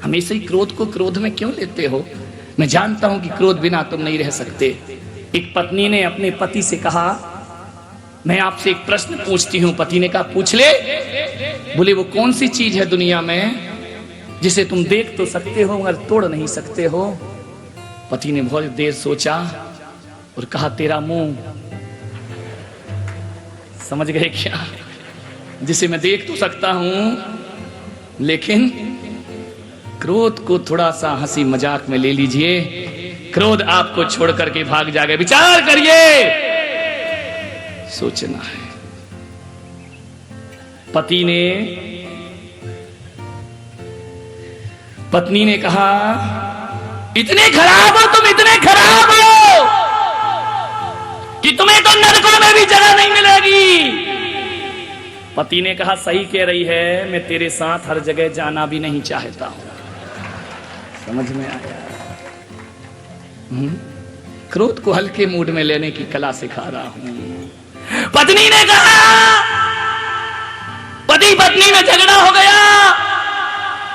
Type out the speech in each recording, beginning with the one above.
हमेशा ही क्रोध को क्रोध में क्यों लेते हो? मैं जानता हूं कि क्रोध बिना तुम नहीं रह सकते। एक पत्नी ने अपने पति से कहा, मैं आपसे एक प्रश्न पूछती हूं। पति ने कहा, पूछ ले। बोले, वो कौन सी चीज है दुनिया में जिसे तुम देख तो सकते हो मगर तोड़ नहीं सकते हो? पति ने बहुत देर सोचा और कहा, तेरा मुंह। समझ गए क्या? जिसे मैं देख तो सकता हूं, लेकिन क्रोध को थोड़ा सा हंसी मजाक में ले लीजिए, क्रोध आपको छोड़ करके भाग जाएगा। विचार करिए, सोचना है। पत्नी ने कहा, इतने खराब हो तुम, इतने खराब हो कि तुम्हें तो नरकों में भी जगह नहीं मिलेगी। पति ने कहा, सही कह रही है, मैं तेरे साथ हर जगह जाना भी नहीं चाहता हूं। समझ में आया? क्रोध को हल्के मूड में लेने की कला सिखा रहा हूं। पत्नी ने कहा, पति पत्नी में झगड़ा हो गया।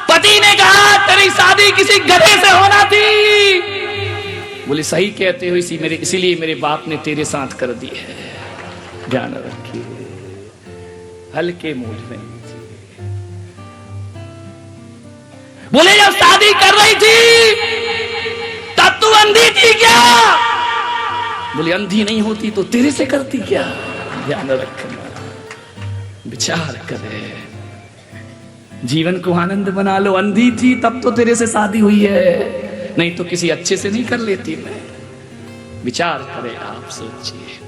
पति ने कहा, तेरी शादी किसी गधे से होना थी। बोले, सही कहते हो, इसीलिए मेरे बाप ने तेरे साथ कर दी है। ध्यान रखिए, हल्के मूड में। बोले, जब शादी कर रही थी तब तू अंधी थी क्या? बोले, अंधी नहीं होती तो तेरे से करती क्या? ध्यान रखना, विचार करे, जीवन को आनंद बना लो। अंधी थी तब तो तेरे से शादी हुई है, नहीं तो किसी अच्छे से नहीं कर लेती मैं। विचार करे, आप सोचिए।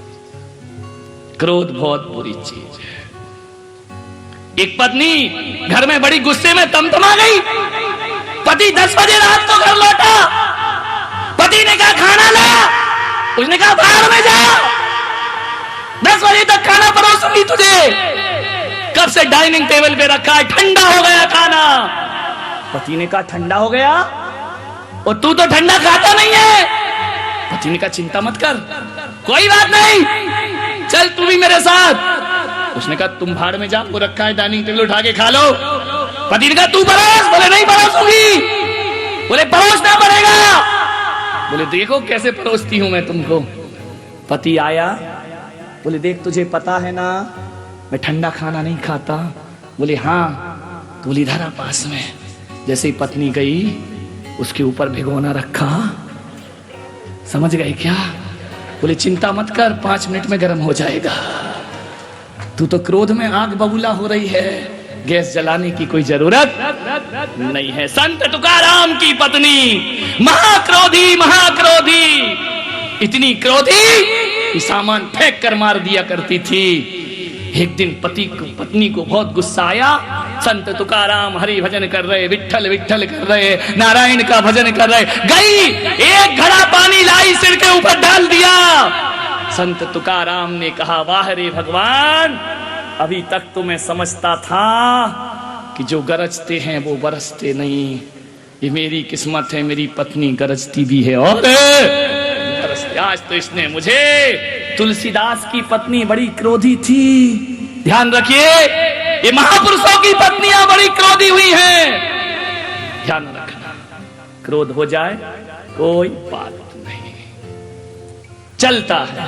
क्रोध बहुत बुरी चीज है। एक पत्नी घर में बड़ी गुस्से में तमतमा गई। पति 10 बजे रात को घर लौटा। पति ने कहा, खाना ला। उसने कहा, बाहर में जा, 10 बजे तक खाना परोसूंगी तुझे। कब से डाइनिंग टेबल पे रखा है, ठंडा हो गया खाना। पति ने कहा, ठंडा हो गया? और तू तो ठंडा खाता नहीं है। पति ने कहा, चिंता मत कर, कोई बात नहीं, चल तू भी मेरे साथ। उसने कहा, तुम भाड़ में जा, वो रखा है डाइनिंग टेबल, उठा के खा लो। पति ने कहा, तू परोस। बोले, नहीं परोसूंगी। बोले, परोसना पड़ेगा। बोले, देखो कैसे परोसती हूं मैं तुमको। पति आया। बोले, देख, तुझे पता है ना मैं ठंडा खाना नहीं खाता। बोले, हाँ। तो बोली, इधर आ पास में। जैसे ही पत्नी गई, उसके ऊपर भिगोना रखा। समझ गए क्या? बोले, चिंता मत कर, 5 मिनट में गर्म हो जाएगा। तू तो क्रोध में आग बबूला हो रही है, गैस जलाने की कोई जरूरत नहीं है। संत तुकाराम की पत्नी महाक्रोधी, महाक्रोधी, इतनी क्रोधी कि सामान फेंक कर मार दिया करती थी। एक दिन पत्नी को बहुत गुस्सा आया। संत तुकाराम हरि भजन कर रहे, विठ्ठल विठ्ठल कर रहे, नारायण का भजन कर रहे। गई, एक घड़ा पानी लाई, सिर के ऊपर डाल दिया। संत तुकाराम ने कहा, वाह रे भगवान, अभी तक तो मैं समझता था कि जो गरजते हैं वो बरसते नहीं। ये मेरी किस्मत है, मेरी पत्नी गरजती भी है और बरसती। आज तो इसने मुझे। तुलसीदास की पत्नी बड़ी क्रोधी थी। ध्यान रखिए, ये महापुरुषों की पत्नियां बड़ी क्रोधी हुई हैं। ध्यान रखना, क्रोध हो जाए कोई बात नहीं, चलता है।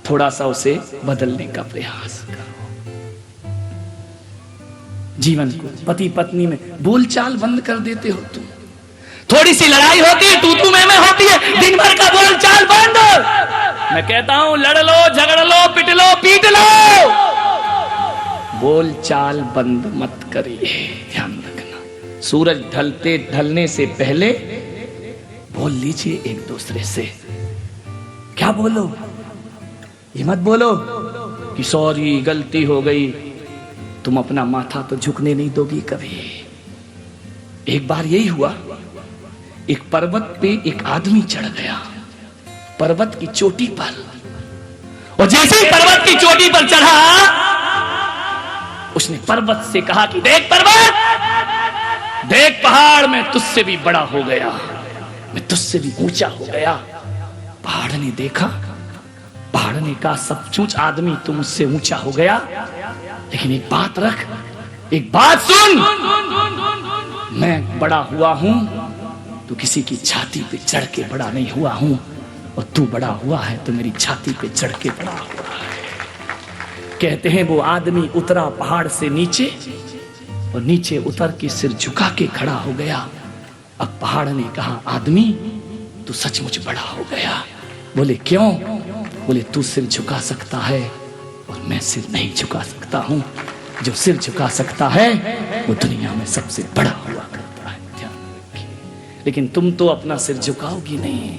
थोड़ा सा उसे बदलने का प्रयास करो। जीवन को पति पत्नी में बोलचाल बंद कर देते हो तुम। थोड़ी सी लड़ाई होती है, तू में होती है, दिन भर का बोलचाल बंद। मैं कहता हूं, लड़ लो, झगड़ लो, पिट लो, पीट लो, बोलचाल बंद मत करिए। ध्यान रखना, सूरज ढलने से पहले बोल लीजिए एक दूसरे से। क्या बोलो? ये मत बोलो कि सॉरी, गलती हो गई। तुम अपना माथा तो झुकने नहीं दोगी कभी। एक बार यही हुआ, एक पर्वत पे एक आदमी चढ़ गया, पर्वत की चोटी पर। और जैसे ही पर्वत की चोटी पर चढ़ा, उसने पर्वत से कहा कि देख पर्वत, देख पहाड़, मैं तुझसे भी बड़ा हो गया, मैं तुझसे भी ऊंचा हो गया। पहाड़ ने देखा, पहाड़ ने कहा, सब चूच आदमी, तुम मुझसे ऊंचा हो गया। लेकिन एक बात रख, एक बात सुन, मैं बड़ा हुआ हूं तो किसी की छाती पे चढ़ के बड़ा नहीं हुआ हूं, और तू बड़ा हुआ है तो मेरी छाती पे चढ़ के बड़ा हुआ है। कहते हैं वो आदमी उतरा पहाड़ से नीचे और नीचे उतर के सिर झुका के खड़ा हो गया। अब पहाड़ ने कहा, आदमी तू सचमुच बड़ा हो गया। बोले क्यों? बोले तू सिर झुका सकता है और मैं सिर नहीं झुका सकता हूं। जो सिर झुका सकता है वो दुनिया में सबसे बड़ा हुआ करता है, ध्यान रखिए। लेकिन तुम तो अपना सिर झुकाओगी नहीं,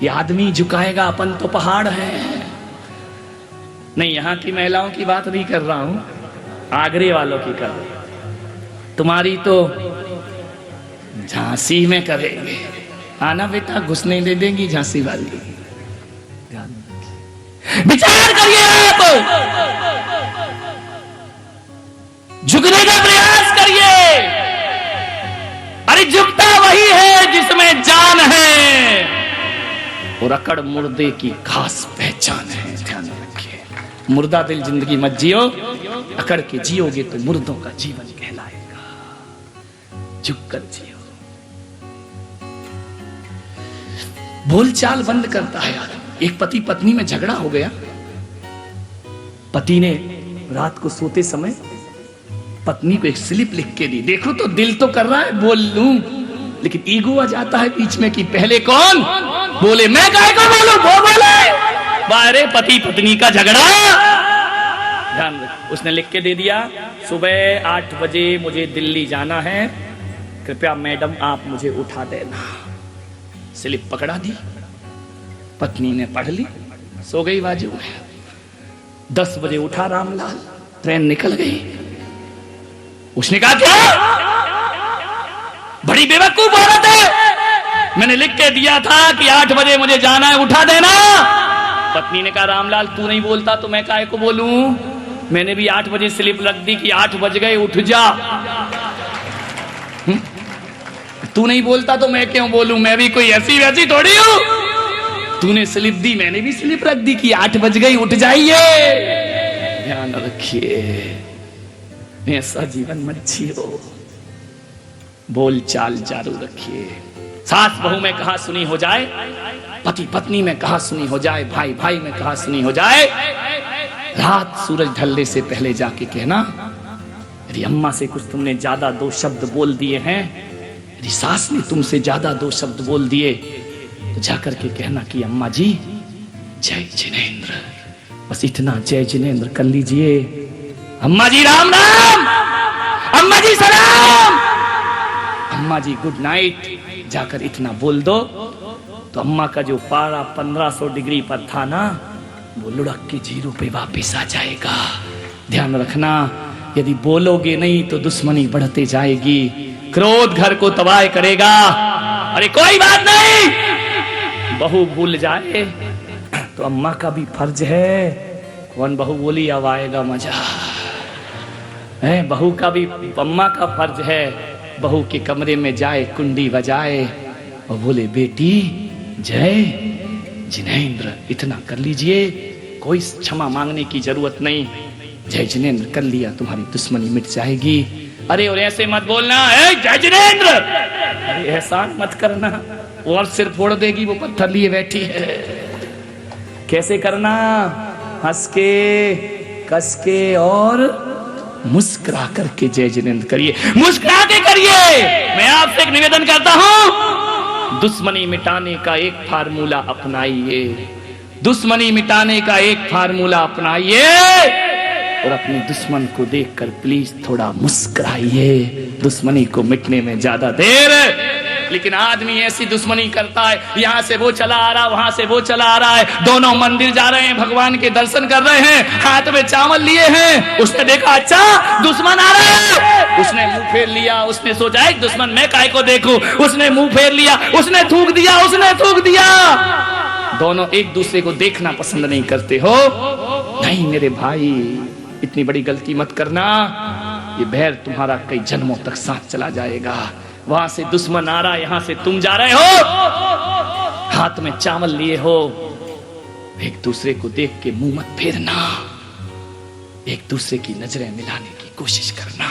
ये आदमी झुकाएगा, अपन तो पहाड़ है। नहीं, यहां की महिलाओं की बात नहीं कर रहा हूं, आगरे वालों की कर रहा हूं। तुम्हारी तो झांसी में करेंगे, आना बेटा, घुसने दे देंगी झांसी वाली। विचार करिए आप, झुकने का प्रयास करिए। अरे झुकता वही है जिसमें जान है, और अकड़ मुर्दे की खास पहचान है, ध्यान रखिए। मुर्दा दिल जिंदगी मत जियो, अकड़ के जियोगे तो मुर्दों का जीवन कहलाएगा। झुक कर जियो। बोलचाल बंद करता है आदमी। एक पति पत्नी में झगड़ा हो गया। पति ने रात को सोते समय पत्नी को एक स्लिप लिख के दी। देखो तो दिल तो कर रहा है बोल लूं, लेकिन ईगो आ जाता है बीच में कि पहले कौन बोले, मैं काहे को बोलूं, वो बोले। बारे पति पत्नी का झगड़ा, ध्यान रख। उसने लिख के दे दिया, सुबह 8 बजे मुझे दिल्ली जाना है, कृपया मैडम आप मुझे उठा देना। स्लिप पकड़ा दी, पत्नी ने पढ़ ली, सो गई बाजू में। 10 बजे उठा रामलाल, ट्रेन निकल गई। उसने कहा क्या, बड़ी बेवकूफ औरत है, मैंने लिख के दिया था कि 8 बजे मुझे जाना है, उठा देना। पत्नी ने कहा रामलाल तू नहीं बोलता तो मैं काहे को बोलूं, मैंने भी 8 बजे स्लिप रख दी कि 8 बज गए उठ जा। तू नहीं बोलता तो मैं क्यों बोलूं, मैं भी कोई ऐसी वैसी थोड़ी हूं। तूने स्लिप दी, मैंने भी स्लिप रख दी कि 8 बज गई उठ जाइए। ध्यान रखिए, ऐसा जीवन मत जियो। बोल चाल जारू रखिए। सास बहू में कहा सुनी हो जाए, पति पत्नी में कहा सुनी हो जाए, भाई भाई में कहा सुनी हो जाए। रात सूरज ढलने से पहले जाके कहना, यदि अम्मा से कुछ तुमने ज्यादा 2 शब्द बोल दिए हैं, यदि सास ने तुमसे ज्यादा 2 शब्द बोल दिए, तो जाकर के कहना कि अम्मा जी जय जिनेंद्र, बस इतना जय जिनेंद्र कर लीजिए। अम्मा जी राम राम, अम्मा जी सलाम, अम्मा जी गुड नाइट, जाकर इतना बोल दो तो अम्मा का जो पारा 1500 डिग्री पर था ना, वो लुढ़क के 0 पे वापस आ जाएगा। ध्यान रखना, यदि बोलोगे नहीं तो दुश्मनी बढ़ते जाएगी, क्रोध घर को तबाह करेगा। अरे कोई बात नहीं, बहू भूल जाए तो अम्मा का भी फर्ज है। कौन बहू बोली, अब आएगा मजा है। बहू का भी, अम्मा का फर्ज है, बहू के कमरे में जाए, कुंडी बजाए और बोले बेटी जय जिनेंद्र, इतना कर लीजिए, कोई क्षमा मांगने की जरूरत नहीं। जय जिनेंद्र कर लिया, तुम्हारी दुश्मनी मिट जाएगी। अरे और ऐसे मत बोलना, जय जिनेंद्र, अरे एहसान मत करना, और सिर फोड़ देगी, वो पत्थर लिए बैठी है। कैसे करना, हंस के, कस के और मुस्कुरा करके जय जिनेंद्र करिए, मुस्कुरा के करिए। मैं आपसे एक निवेदन करता हूं, दुश्मनी मिटाने का एक फार्मूला अपनाइए, दुश्मनी मिटाने का एक फार्मूला अपनाइए, और अपने दुश्मन को देखकर प्लीज थोड़ा मुस्कुराइए। दुश्मनी को मिटने में ज्यादा देर, लेकिन आदमी ऐसी दुश्मनी करता है, यहां से वो चला आ रहा, वहां से वो चला आ रहा है, दोनों मंदिर जा रहे हैं, भगवान के दर्शन कर रहे हैं, हाथ में चावल लिए हैं। उसने देखा अच्छा दुश्मन आ रहा है, उसने मुंह फेर लिया, उसने सोचा एक दुश्मन मैं काहे को देखूं, उसने मुंह फेर लिया, उसने थूक दिया, उसने थूक दिया। दोनों एक दूसरे को देखना पसंद नहीं करते हो। नहीं मेरे भाई, इतनी बड़ी गलती मत करना, ये बैर तुम्हारा कई जन्मों तक साथ चला जाएगा। वहां से दुश्मन आ रहा है, यहां से तुम जा रहे हो, हाथ में चावल लिए हो, एक दूसरे को देख के मुंह मत फेरना। एक दूसरे की नजरें मिलाने की कोशिश करना।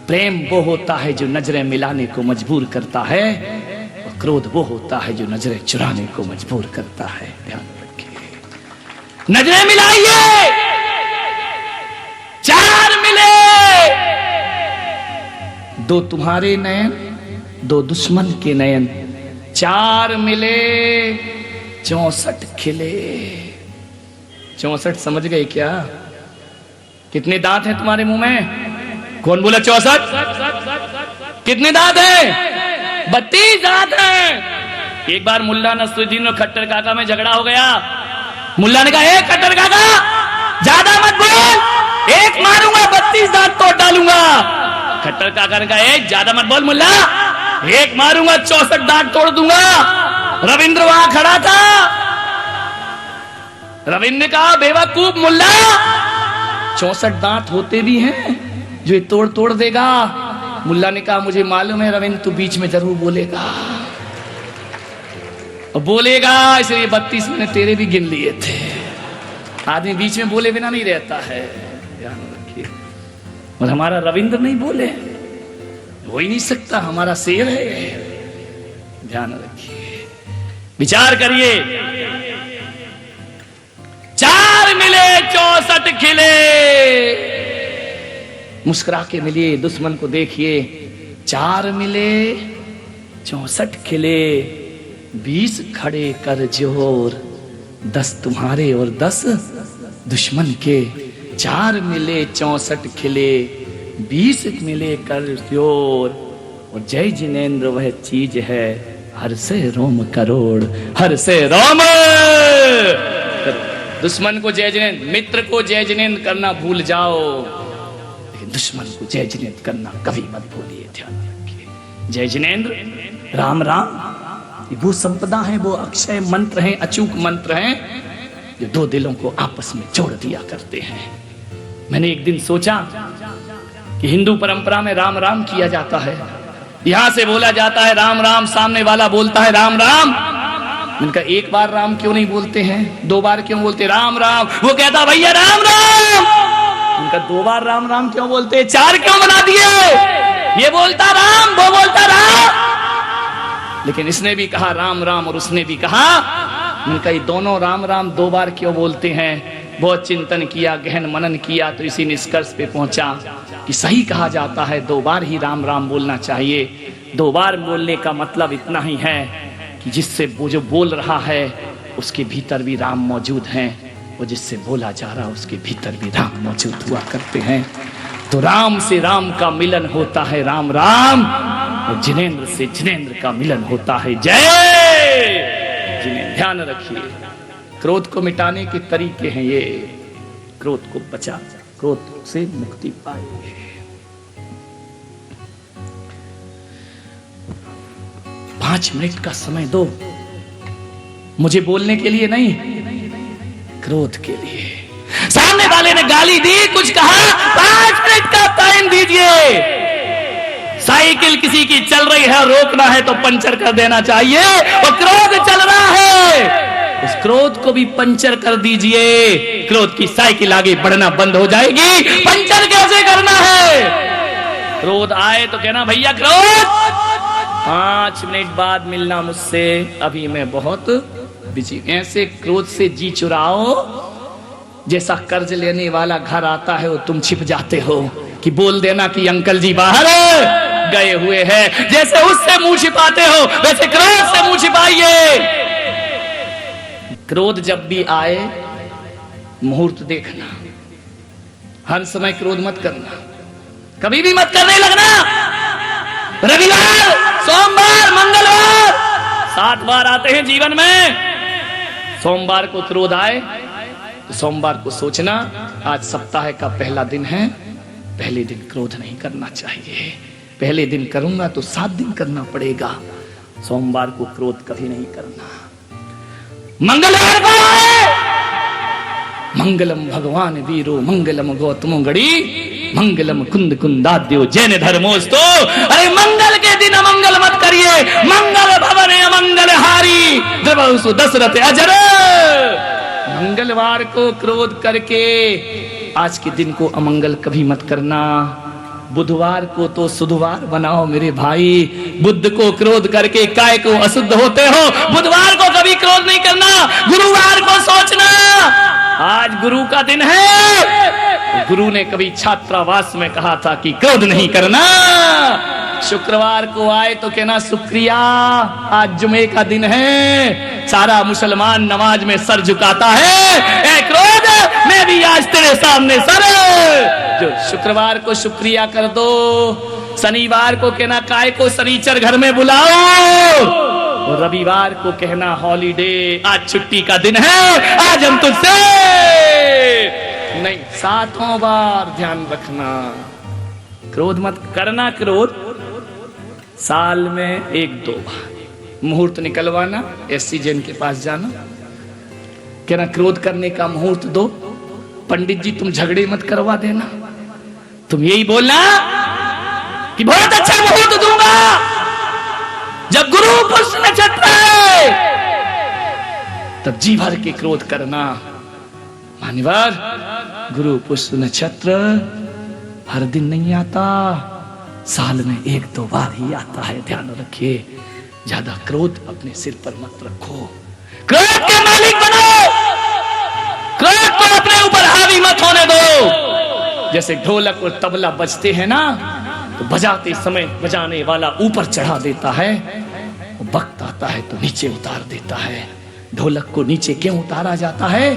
प्रेम वो होता है जो नजरें मिलाने को मजबूर करता है, और क्रोध वो होता है जो नजरें चुराने को मजबूर करता है। ध्यान रखिए, नजरें मिलाइए, चार मिले, दो तुम्हारे नयन, दो दुश्मन के नयन, चार मिले 64 खिले। 64 समझ गए क्या? कितने दांत हैं तुम्हारे मुंह में? कौन बोला 64? कितने दांत हैं? 32 दांत हैं। एक बार मुल्ला नसरुद्दीन और खट्टर काका में झगड़ा हो गया। मुल्ला ने कहा, ए खट्टर काका ज्यादा मत बोल, एक मारूंगा 32 दांत तोड़ डालूंगा। खट्टर काका ने कहा, एक ज्यादा मत बोल मुल्ला, एक मारूंगा 64 दांत तोड़ दूंगा। रविंद्र वहां खड़ा था। रविंद्र ने कहा, बेवकूफ मुल्ला, 64 दांत होते भी हैं जो ये तोड़ तोड़ देगा। मुल्ला ने कहा, मुझे मालूम है रविंद्र, तू बीच में जरूर बोलेगा और बोलेगा, इसलिए 32 मैंने तेरे भी गिन लिए थे। आदमी बीच में बोले बिना नहीं रहता है, ध्यान रखिए। और हमारा रविंद्र नहीं बोले, हो ही नहीं सकता, हमारा शेर है, ध्यान रखिए। विचार करिए, चार मिले 64 खिले। मुस्कुरा के मिलिए, दुश्मन को देखिए। चार मिले 64 खिले, 20 खड़े कर जोर, 10 तुम्हारे और 10 दुश्मन के। चार मिले 64 खिले, 20 मिले कर जोर, और जय जिनेंद्र वह चीज है, हर से रोम करोड़, हर से रोम। दुश्मन को जय जिनेंद्र, मित्र को जय जिनेंद्र करना भूल जाओ, लेकिन दुश्मन को जय जिनेंद्र करना कभी मत भूलिए। ध्यान रखिए, जय जिनेंद्र, राम राम, वो संपदा है, वो अक्षय मंत्र हैं, अचूक मंत्र हैं, जो दो दिलों को आपस में जोड़ दिया करते हैं। मैंने एक दिन सोचा कि हिंदू परंपरा में राम राम किया जाता है, यहां से बोला जाता है राम राम, सामने वाला बोलता है राम राम। उनका एक बार राम क्यों नहीं बोलते हैं, 2 बार क्यों बोलते राम राम? वो कहता भैया राम राम। उनका 2 बार राम राम क्यों बोलते, 4 क्यों बना दिए? ये बोलता राम, वो बोलता राम, लेकिन इसने भी कहा राम राम और उसने भी कहा। उनका ये दोनों राम राम 2 बार क्यों बोलते हैं? बहुत चिंतन किया, गहन मनन किया, तो इसी निष्कर्ष पे पहुंचा कि सही कहा जाता है 2 बार ही राम राम बोलना चाहिए। 2 बार बोलने का मतलब इतना ही है कि जिससे वो जो बोल रहा है उसके भीतर भी राम मौजूद हैं, वो जिससे बोला जा रहा है उसके भीतर भी राम मौजूद हुआ करते हैं। तो राम से राम का मिलन होता है राम राम, और जिनेंद्र से जिनेंद्र का मिलन होता है जय जिनेंद्र। ध्यान रखिए, क्रोध को मिटाने के तरीके हैं ये। क्रोध को बचा, क्रोध से मुक्ति पाए। 5 मिनट का समय दो, मुझे बोलने के लिए नहीं, क्रोध के लिए। सामने वाले ने गाली दी, कुछ कहा, 5 मिनट का टाइम दीजिए। साइकिल किसी की चल रही है, रोकना है तो पंचर कर देना चाहिए, और क्रोध चल रहा है, उस क्रोध को भी पंचर कर दीजिए। क्रोध की साइकिल आगे बढ़ना बंद हो जाएगी। पंचर कैसे करना है? क्रोध आए तो कहना भैया क्रोध, 5 मिनट बाद मिलना मुझसे, अभी मैं बहुत बिजी। ऐसे क्रोध से जी चुराओ जैसा कर्ज लेने वाला घर आता है वो तुम छिप जाते हो कि बोल देना कि अंकल जी बाहर गए हुए हैं। जैसे उससे मुंह छिपाते हो वैसे क्रोध से मुंह छिपाइए। क्रोध जब भी आए मुहूर्त देखना, हर समय क्रोध मत करना, कभी भी मत करने लगना। रविवार, सोमवार, मंगलवार 7 बार आते हैं जीवन में। सोमवार को क्रोध आए तो सोमवार को सोचना आज सप्ताह का पहला दिन है, पहले दिन क्रोध नहीं करना चाहिए। पहले दिन करूंगा तो 7 दिन करना पड़ेगा, सोमवार को क्रोध कभी नहीं करना। मंगलवार को मंगलम भगवान वीरो मंगलम गौतमो गड़ी मंगलम कुंद कुंदाद्यो जैन धर्मोस्तो। अरे मंगल के दिन अमंगल मत करिए, मंगल भवन अमंगल हारी द्रवसु दशरथ अजर। मंगलवार को क्रोध करके आज के दिन को अमंगल कभी मत करना। बुधवार को तो सुधवार बनाओ मेरे भाई। बुध को क्रोध करके काय को अशुद्ध होते हो। बुधवार को कभी क्रोध नहीं करना, गुरुवार को सोचना आज गुरु का दिन है। गुरु ने कभी छात्रावास में कहा था कि क्रोध नहीं करना। शुक्रवार को आए तो कहना शुक्रिया, आज जुमे का दिन है। सारा मुसलमान नमाज में सर झुकाता है। ए क्रोध, मैं भी आज तेरे सामने सर। जो शुक्रवार को शुक्रिया कर दो। शनिवार को कहना काय को शनिचर घर में बुलाओ। और रविवार को कहना हॉलीडे, आज छुट्टी का दिन है, आज हम तुझसे नहीं। 7 बार ध्यान रखना, क्रोध मत करना। क्रोध साल में 1-2 बार मुहूर्त निकलवाना, एससी जैन के पास जाना, कहना क्रोध करने का मुहूर्त दो। पंडित जी तुम झगड़े मत करवा देना, तुम यही बोलना कि बहुत अच्छा मुहूर्त दूंगा जब गुरु पुष्य नक्षत्र है, तब जी भर के क्रोध करना। मान्यवर, गुरु पुष्य नक्षत्र हर दिन नहीं आता, साल में 1-2 बार ही आता है। ध्यान रखिए, ज्यादा क्रोध अपने सिर पर मत रखो। क्रोध के मालिक बनो, क्रोध को अपने ऊपर हावी मत होने दो। जैसे ढोलक और तबला बजते हैं ना, तो बजाते समय बजाने वाला ऊपर चढ़ा देता है, वक्त आता है तो नीचे उतार देता है। ढोलक को नीचे क्यों उतारा जाता है?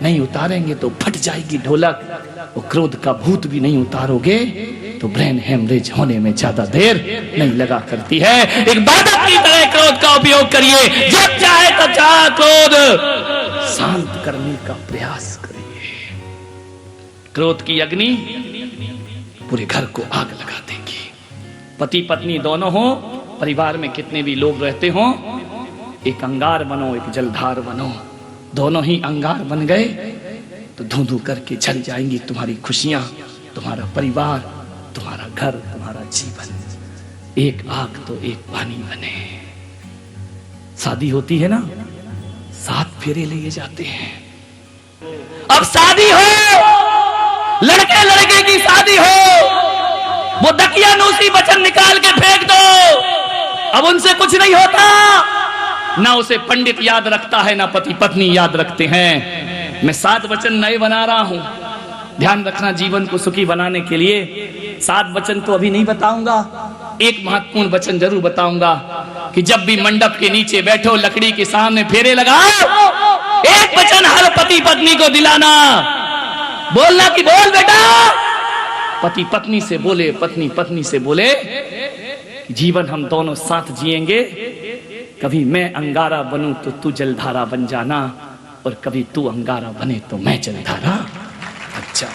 नहीं उतारेंगे तो फट जाएगी ढोलक। वो क्रोध का भूत भी नहीं उतारोगे तो ब्रेन हेमरेज होने में ज्यादा देर नहीं लगा करती है। एक बाधक की तरह क्रोध का उपयोग करिए। जब चाहे तब चाहे क्रोध शांत करने का प्रयास करिए। क्रोध की अग्नि पूरे घर को आग लगा देगी। पति पत्नी दोनों हो, परिवार में कितने भी लोग रहते हो, एक अंगार बनो, एक जलधार बनो। दोनों ही अंगार बन गए तो धू धू करके जल जाएंगी तुम्हारी खुशियां, तुम्हारा परिवार, तुम्हारा घर, तुम्हारा जीवन। एक आग तो एक पानी बने। शादी होती है ना, 7 फेरे लिए जाते हैं। अब शादी हो, लड़के लड़के की शादी हो, वो दकियानूसी वचन निकाल के फेंक दो। अब उनसे कुछ नहीं होता। ना उसे पंडित याद रखता है, ना पति पत्नी याद रखते हैं। मैं 7 वचन नए बना रहा हूं, ध्यान रखना। जीवन को सुखी बनाने के लिए 7 वचन तो अभी नहीं बताऊंगा, एक महत्वपूर्ण वचन जरूर बताऊंगा कि जब भी मंडप के नीचे बैठो, लकड़ी के सामने फेरे लगाओ, एक वचन हर पति पत्नी को दिलाना। बोलना कि बोल बेटा, पति पत्नी से बोले, पत्नी पत्नी से बोले, जीवन हम दोनों साथ जिएंगे। कभी मैं अंगारा बनूं तो तू जलधारा बन जाना, और कभी तू अंगारा बने तो मैं जलधारा। अच्छा।